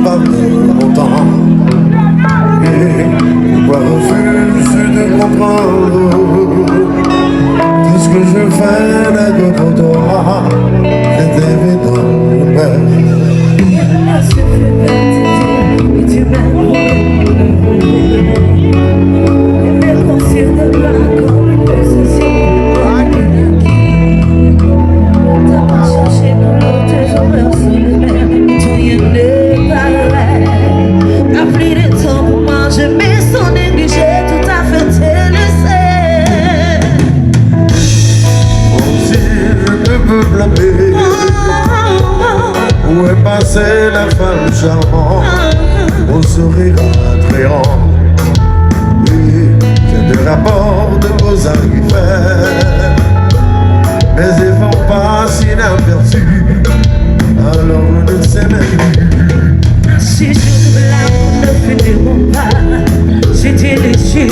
pas longtemps. Et pourquoi refuses de comprendre tout ce que je fais n'est que pour toi? C'est évident, je perds. Où est passée la femme charmante au sourire attrayant? Oui, j'ai des rapports de vos arrivères, mais ils vont pas inaperçus, alors on ne sait même plus. Si l'amour ne finiront pas, j'étais déçu.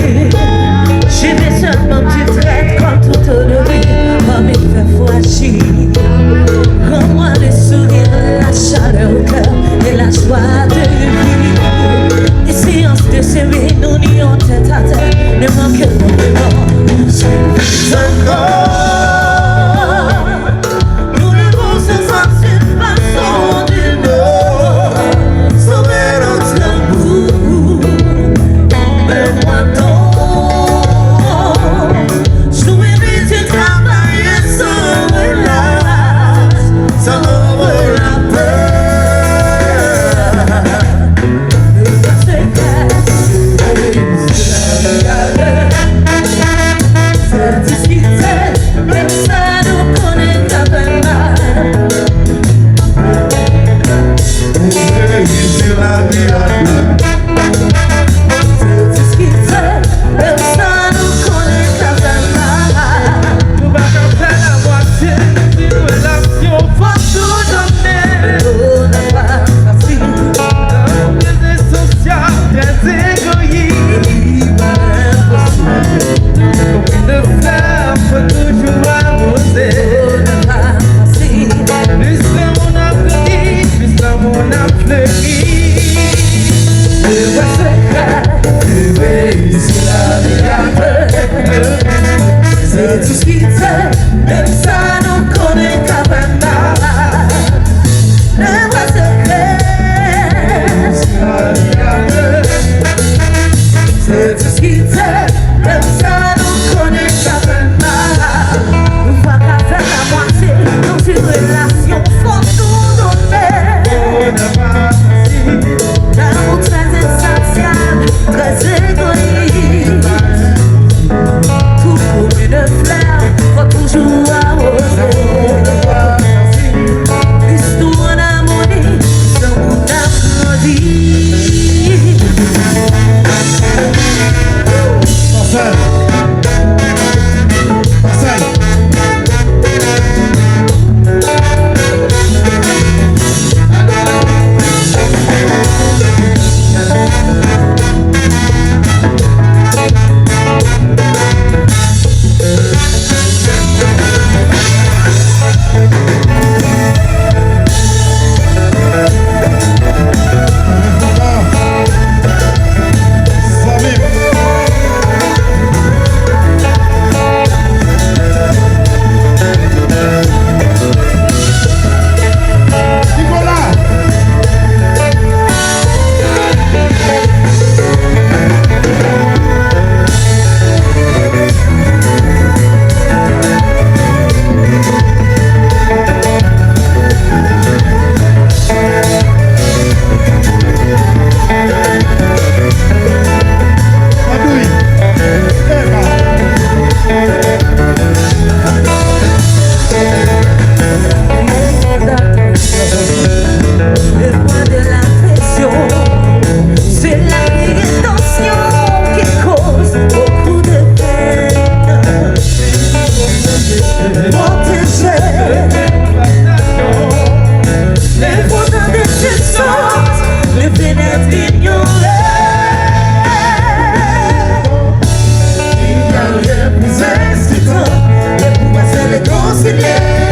J'aimais seulement que tu traites comme tout honoré, comme il fait fragile. Rends-moi les sourires, la chaleur au cœur et la joie de vivre. Les séances de série, nous nions tête à tête, ne manqueront pas. C'est encore, nous devons se sentir façon d'une autre, sauver notre amour. Emmène-moi donc, jouer vite du travail et se relâche, ça m'ouvre la peur. C'est discuter, même ça nous connaît ta peine. Sur la vie à deux. C'est discuter, même ça nous connaît ta peine. Nous allons faire la moitié d'une relation, faut tout donner. Oh, n'est pas facile. Dans le réseau social, très égoïste. Comme une fleur, faut toujours arroser. Oh, n'est pas facile. Plus l'amour a fleuri, plus l'amour a fleuri. C'est tout ce qui fait, même ça nous connaît qu'à peine. Le vrai secret, c'est tout ce qui fait, même ça nous connaît qu'à peine. Nous ne pouvons pas faire la moitié dans une relation, faut tout donner. L'amour très insatiable, très égoïste. Tout comme une fleur, faut toujours arroser. Plus nous en harmonie, plus on applaudit.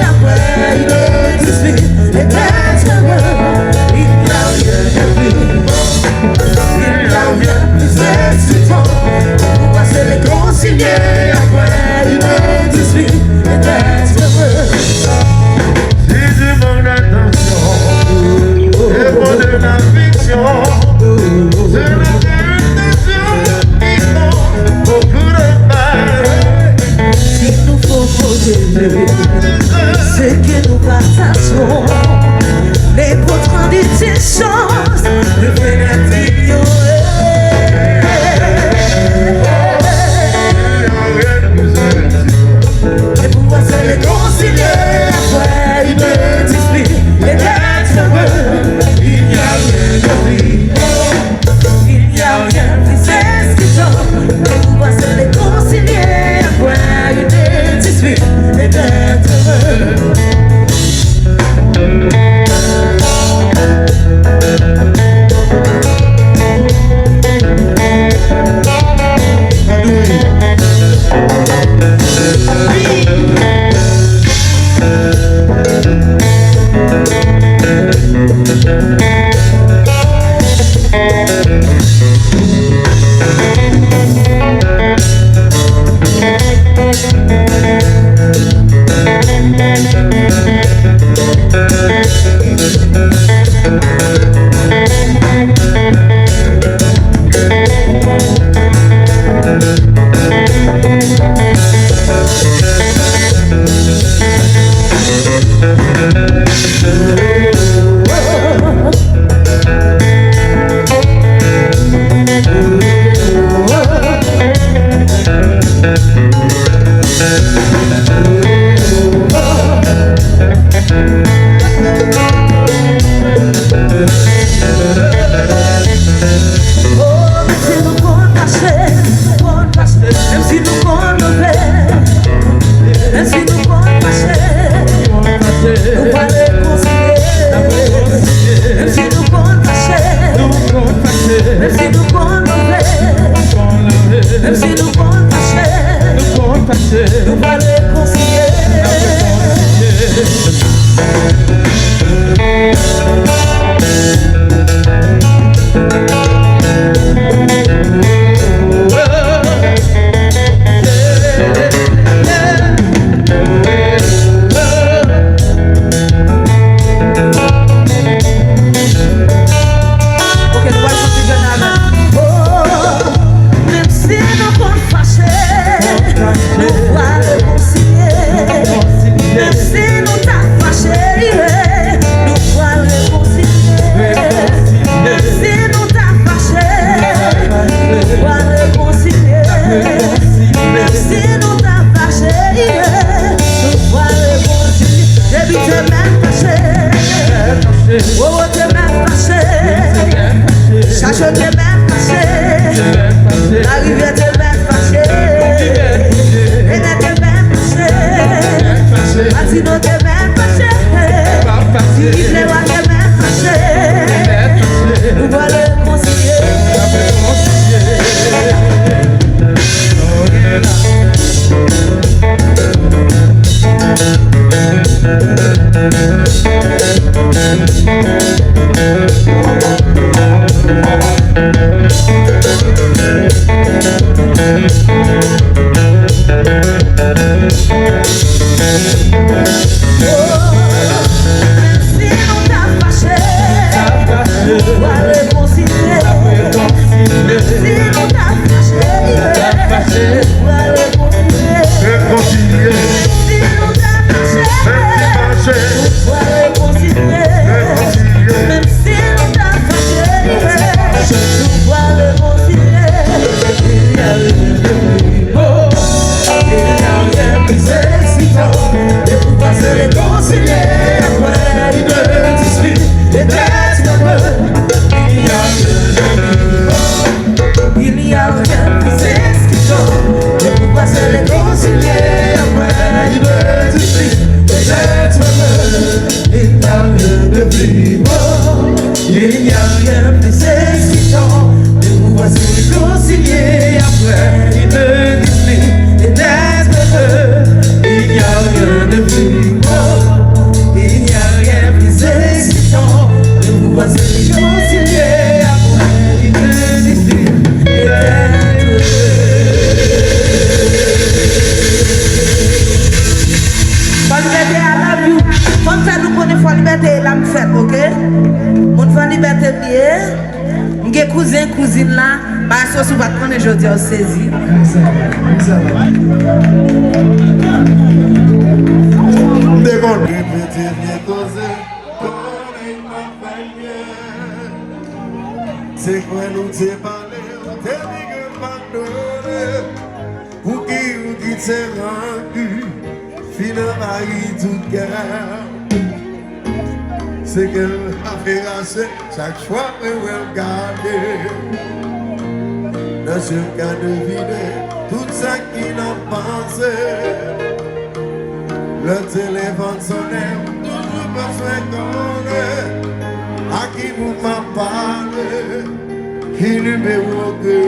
Après, il est 18, et maintenant, il n'a rien vu. Cousine là, bah ça sous va prendre aujourd'hui au saisi. C'est quoi nous t'es parlé, t'es dit que pardonner. Pour qui t'es rendu, finalement tout cœur. C'est qu'elle a fait assez, chaque fois que vous regardez. Dans ce cas de vide, tout ça qui n'a pensé. Le téléphone sonnait, toujours besoin qu'on est. À qui vous m'a parlé, qui numéro que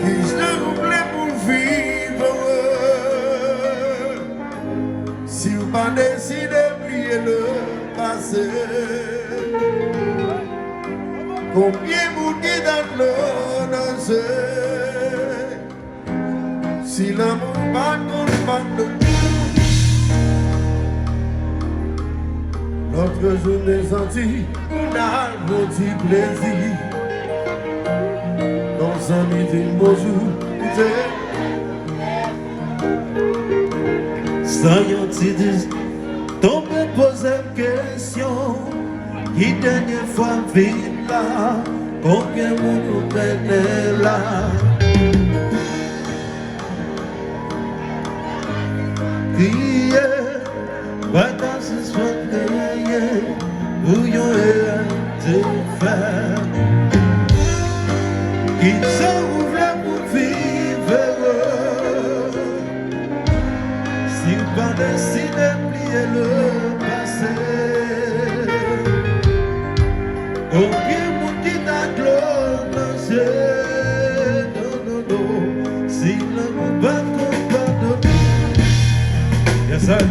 qui je voulais pour vivre. Si vous pas décidé, pliez le passé. Combien mouillé dans l'eau nager. Si l'amour pas de notre journée sentie, on a petit plaisir. Dans un midi, bonjour, sans yon ti dis, tombe poser question. Qui dernière fois vit là, combien mon est là. Priez, vacances ce soir priez, où yon est de faire. Qui s'ouvre pour vivre, si pas décidé plier le passé. Combien mon qui t'a glorifié, non, non, non, si l'amour pas qu'on pardonne. Yes, sir.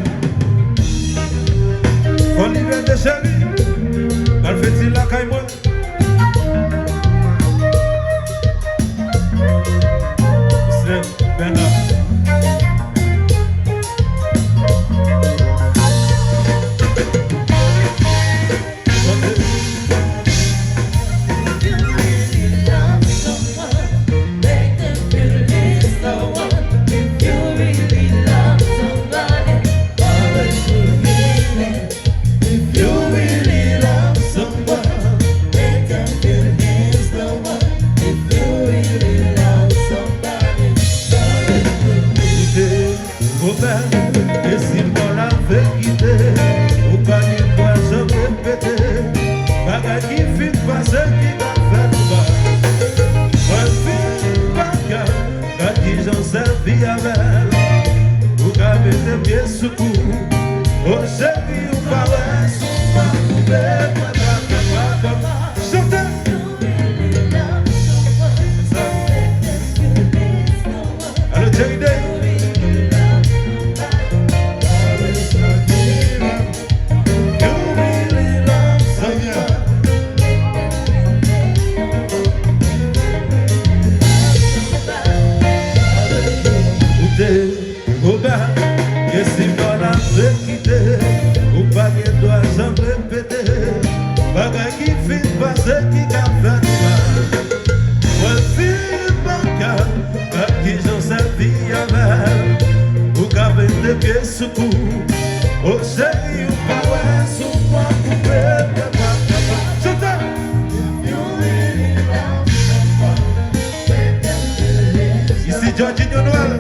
Olivier de chérie, mal fait-il la caille moi? Bernard. Et si moi la fait quitter, ou pas ni moi je répéter, bagay qui fit passer qui va faire mal. Moi fit bagay, qui j'en servi avec, ou qu'à mettre pieds sous cou, oh chérie ou pas ouais, sous ma poubelle, chantez. Allô Jerry Day. Et si moi la fait quitter, ou pas qu'elle doit jamais répéter, bagay qui fit passer qui a fait mal. Moi fit bancal, qui j'en servi avec, ou qu'à mettre des pieds sous cou, oh chérie ou pas ouais, sous moi coupé, chantez. Ici Georginio Noël.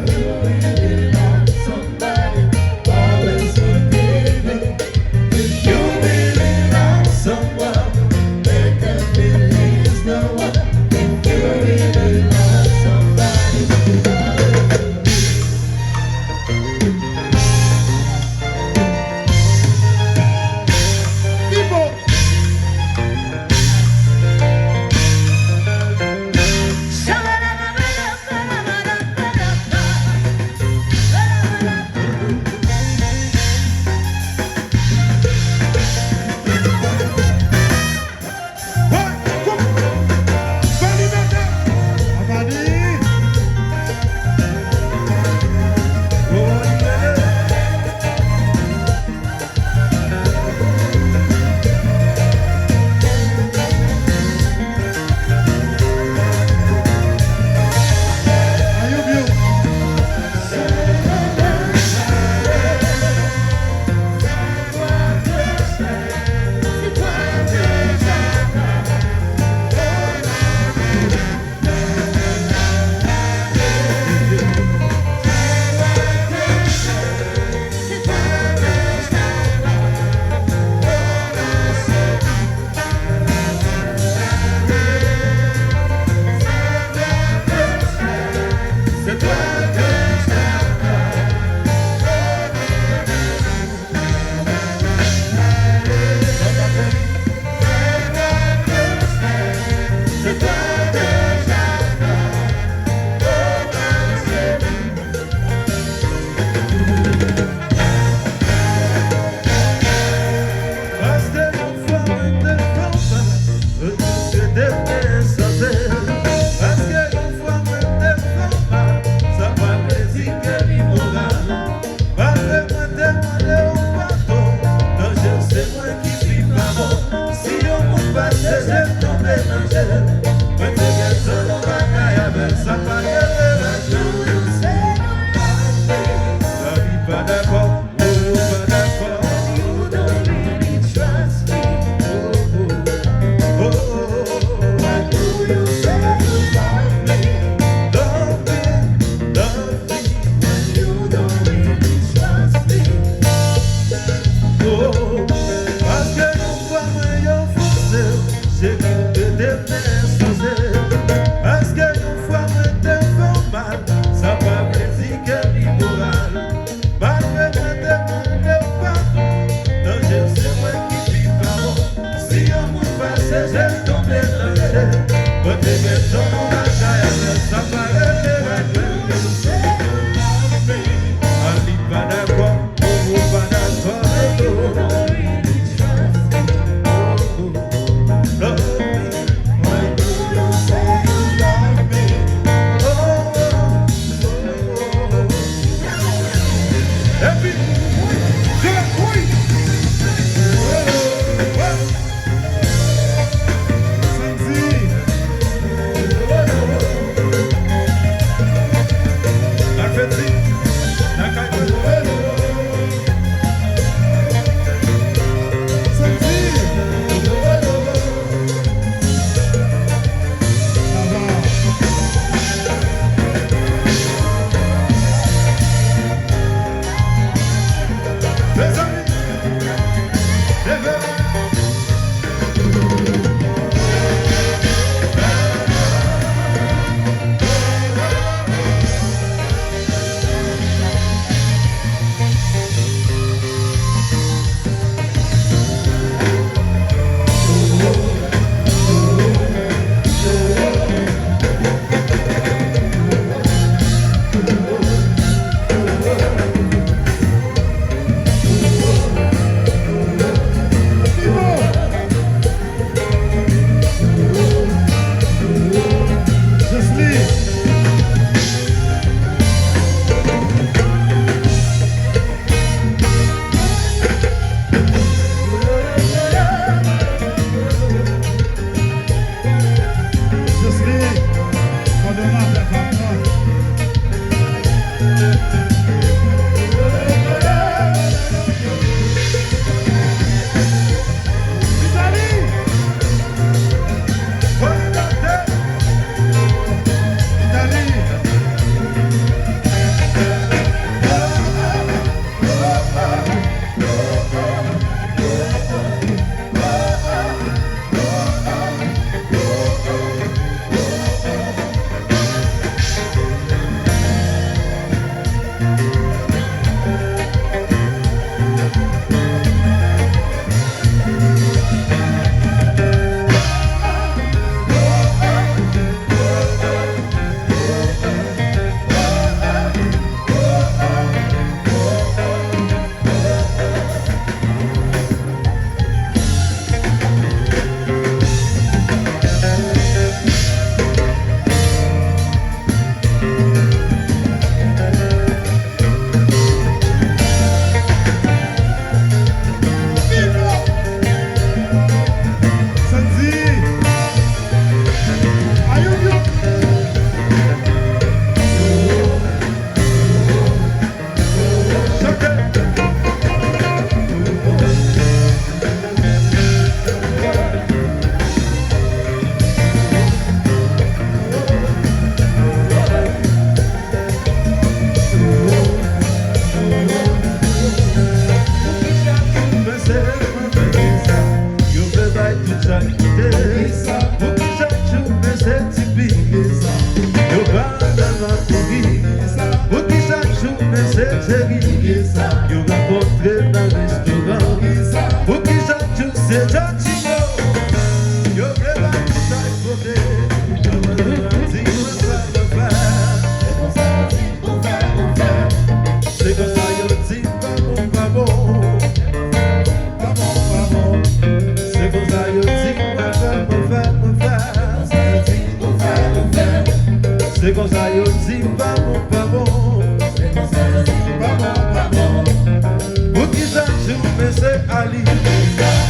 Ali,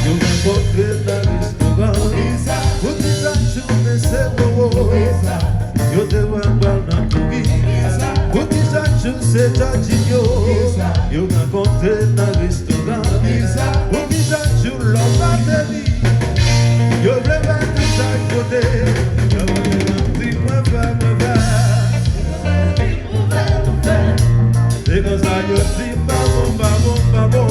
eu vou poder dar isso. monter dans le restaurant. Au visage sur leur batterie. Yo voulais mettre de chaque côté. Yo voulais dire, me va. C'est comme ça, yo dis, pas bon.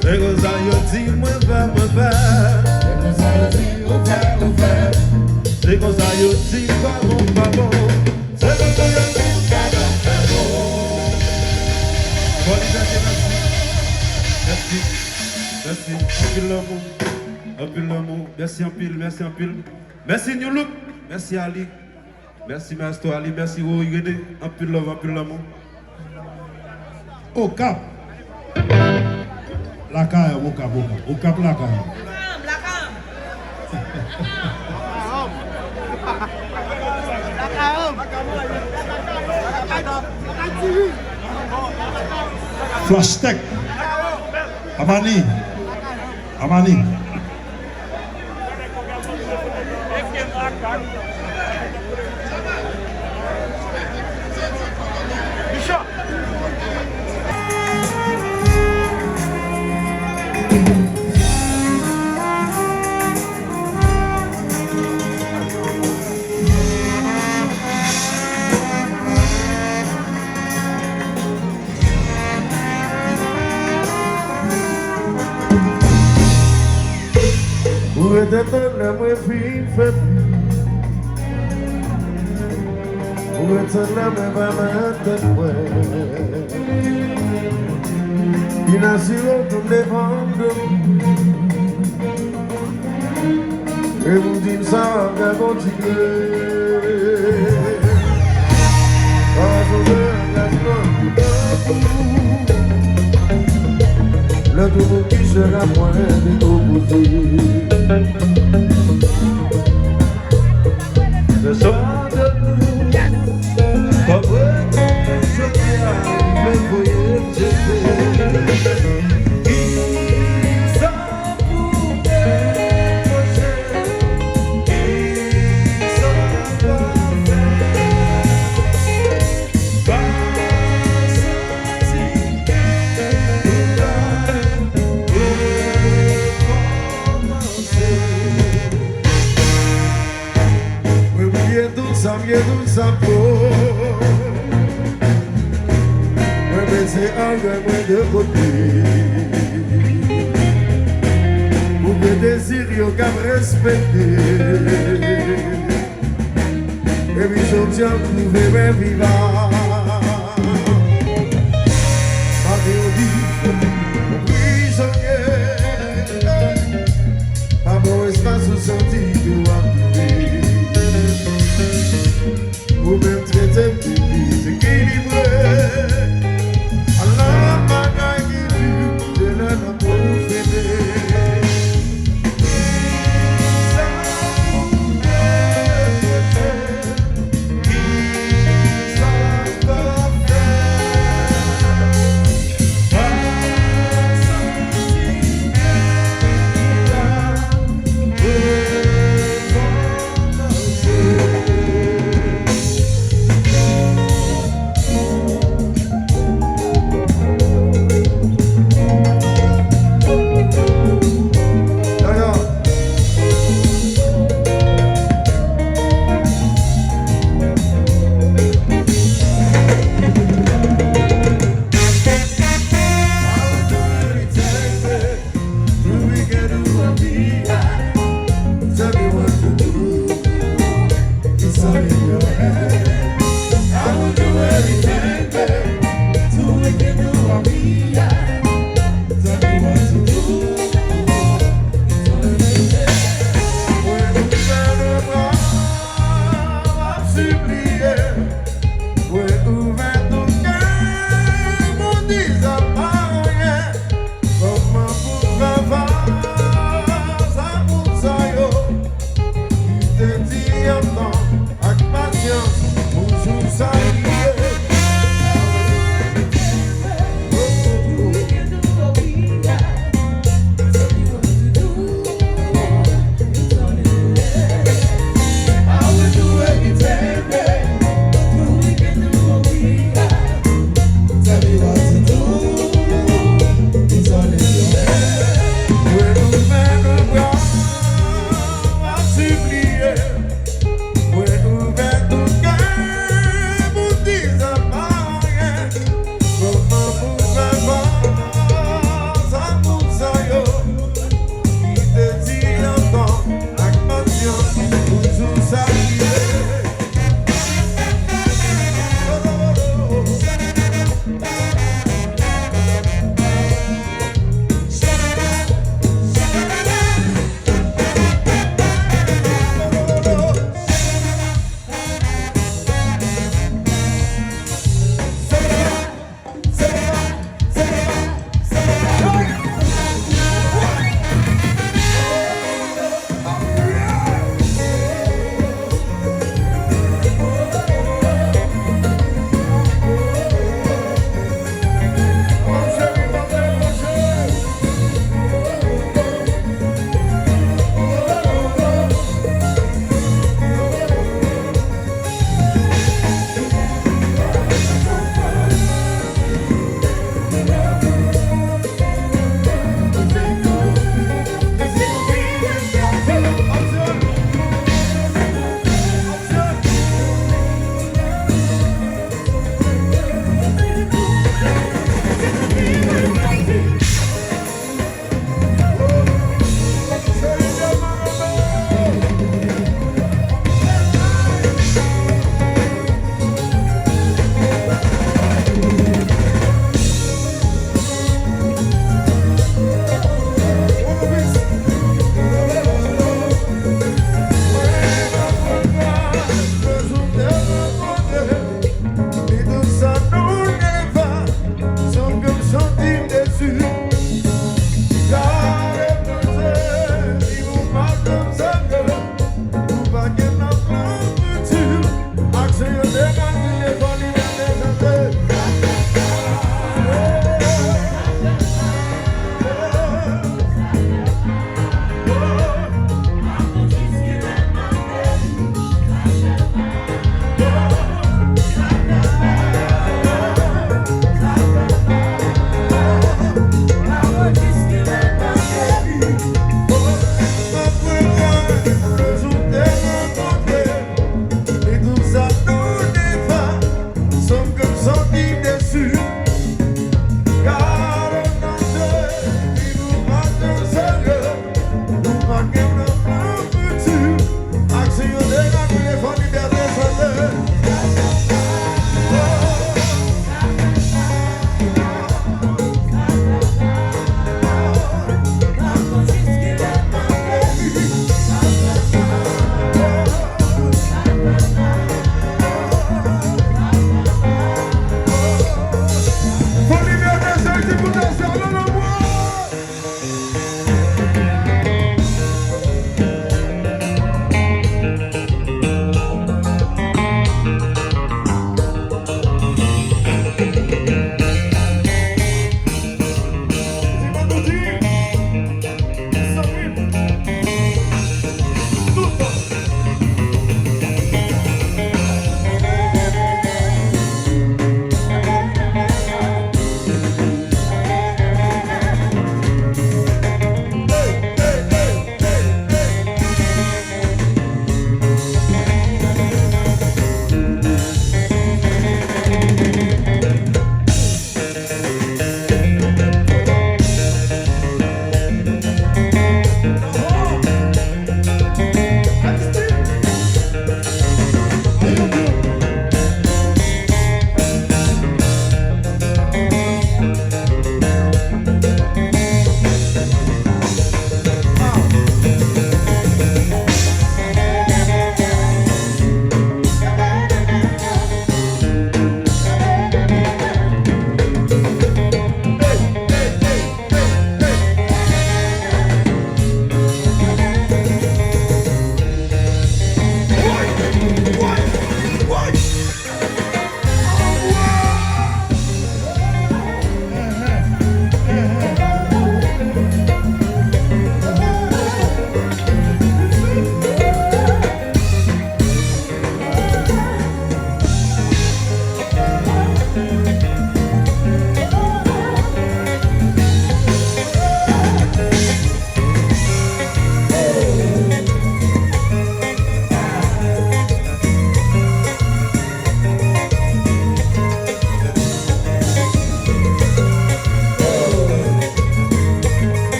C'est comme ça, yo dis, me va. C'est comme ça, yo dis, pas bon. C'est comme ça, yo dis, Merci, un pile l'amour, merci un pile. Merci New Look, merci Ali, merci Master Ali, merci René, un pile l'amour. Au cap. La caille, au cap, la caille. Flash Tech. Amani. Où était-elle la moins fille faite? Où était-elle la moins maman? Il a su tout défendre. Et vous dites ça, qu'à continuer. Le tout qui sera moins décomposé. Le soir de nous, pas vrai que je viens, mais voyez, il s'en pouvait projet, il s'en va sa peau. Moi, c'est un moi de côté. Pour que désir yo qu'à respecter. Et puis je tiens trouver mes vivants. Marie dit, prisonnier. À mon espace senti de trouver. Vous même traitez plus équilibré. Allah m'a guidé de l'amour fêté. Ça vous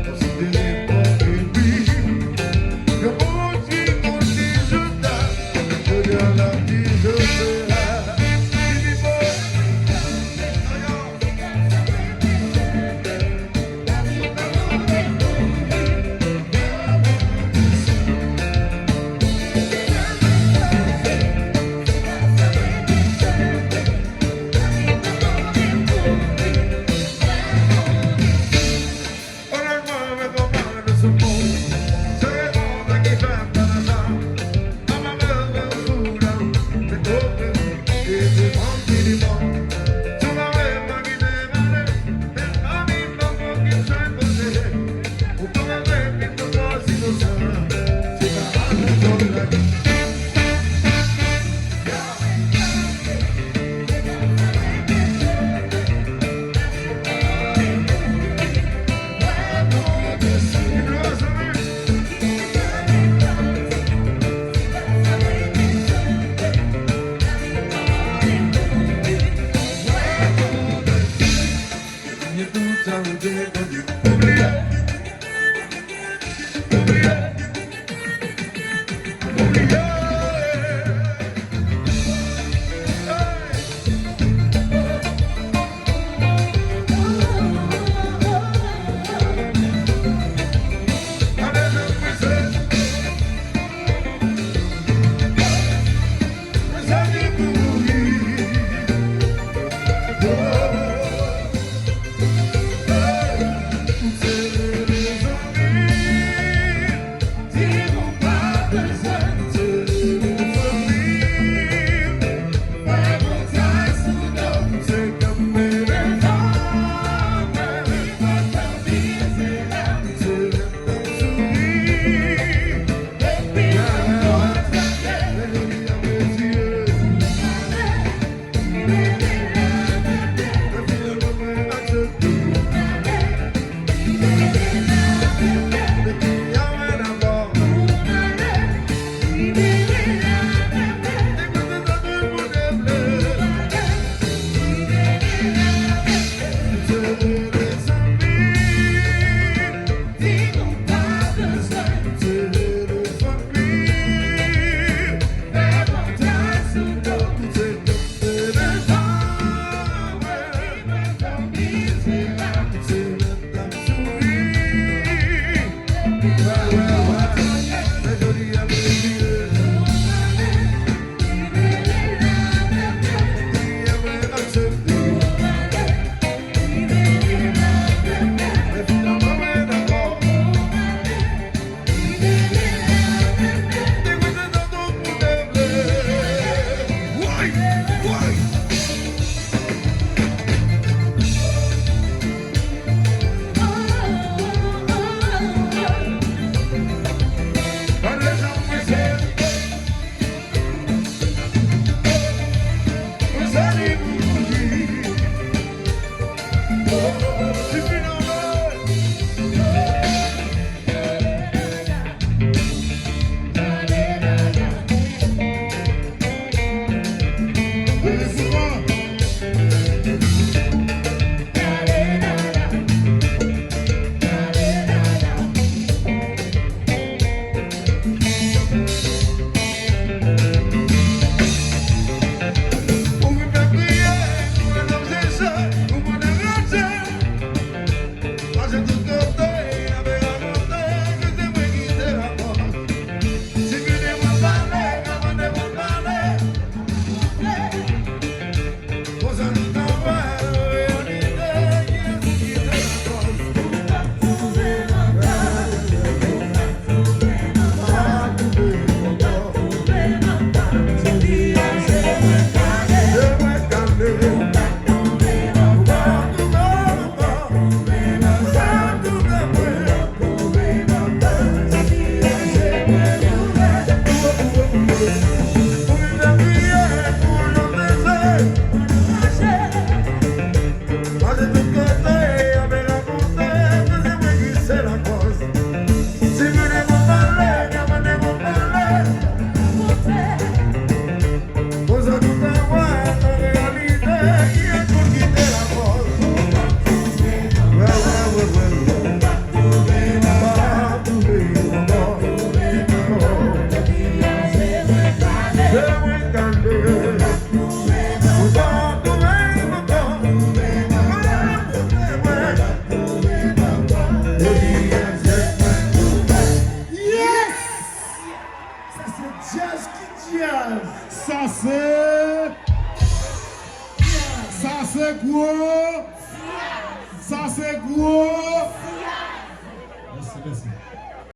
Just c'est gros. Ça c'est gros. Merci, merci.